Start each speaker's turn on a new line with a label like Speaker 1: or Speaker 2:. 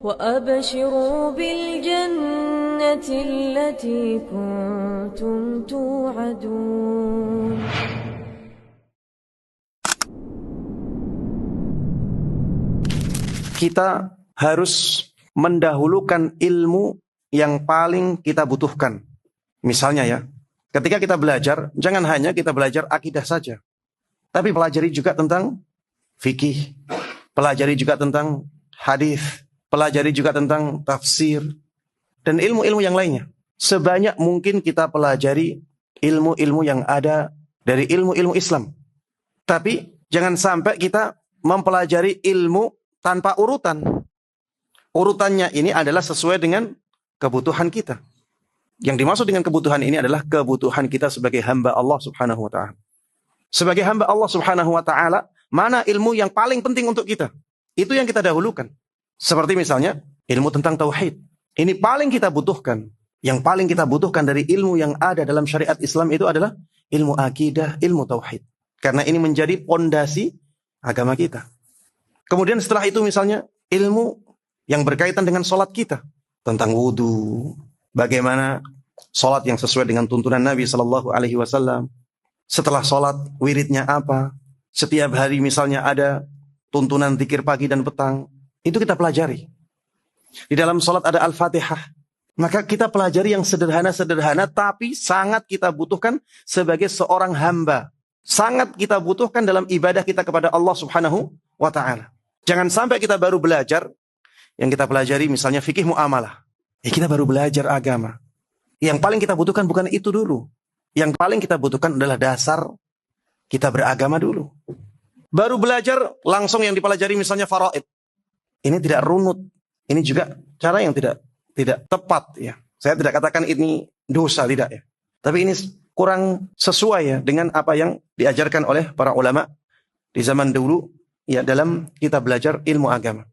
Speaker 1: وأبشروا بالجنة التي كنتم توعدون.
Speaker 2: Kita harus mendahulukan ilmu yang paling kita butuhkan. Misalnya ya, ketika kita belajar, jangan hanya kita belajar akidah saja, tapi pelajari juga tentang fikih, pelajari juga tentang hadis, pelajari juga tentang tafsir, dan ilmu-ilmu yang lainnya. Sebanyak mungkin kita pelajari ilmu-ilmu yang ada dari ilmu-ilmu Islam. Tapi jangan sampai kita mempelajari ilmu tanpa urutan. Urutannya ini adalah sesuai dengan kebutuhan kita. Yang dimaksud dengan kebutuhan ini adalah kebutuhan kita sebagai hamba Allah Subhanahu wa ta'ala. Sebagai hamba Allah Subhanahu wa ta'ala, mana ilmu yang paling penting untuk kita? Itu yang kita dahulukan. Seperti misalnya ilmu tentang tauhid. Ini paling kita butuhkan. Yang paling kita butuhkan dari ilmu yang ada dalam syariat Islam itu adalah ilmu akidah, ilmu tauhid. Karena ini menjadi pondasi agama kita. Kemudian setelah itu misalnya ilmu yang berkaitan dengan sholat kita. Tentang wudu, bagaimana sholat yang sesuai dengan tuntunan Nabi SAW. Setelah sholat, wiridnya apa? Setiap hari misalnya ada tuntunan zikir pagi dan petang. Itu kita pelajari. Di dalam sholat ada Al-Fatihah. Maka kita pelajari yang sederhana-sederhana, tapi sangat kita butuhkan sebagai seorang hamba. Sangat kita butuhkan dalam ibadah kita kepada Allah Subhanahu wa ta'ala. Jangan sampai kita baru belajar, yang kita pelajari misalnya fikih muamalah. Kita baru belajar agama. Yang paling kita butuhkan bukan itu dulu. Yang paling kita butuhkan adalah dasar kita beragama dulu. Baru belajar langsung yang dipelajari misalnya faraid. Ini tidak runut. Ini juga cara yang tidak tepat ya. Saya tidak katakan ini dosa, tidak ya. Tapi ini kurang sesuai ya dengan apa yang diajarkan oleh para ulama di zaman dulu ya dalam kita belajar ilmu agama.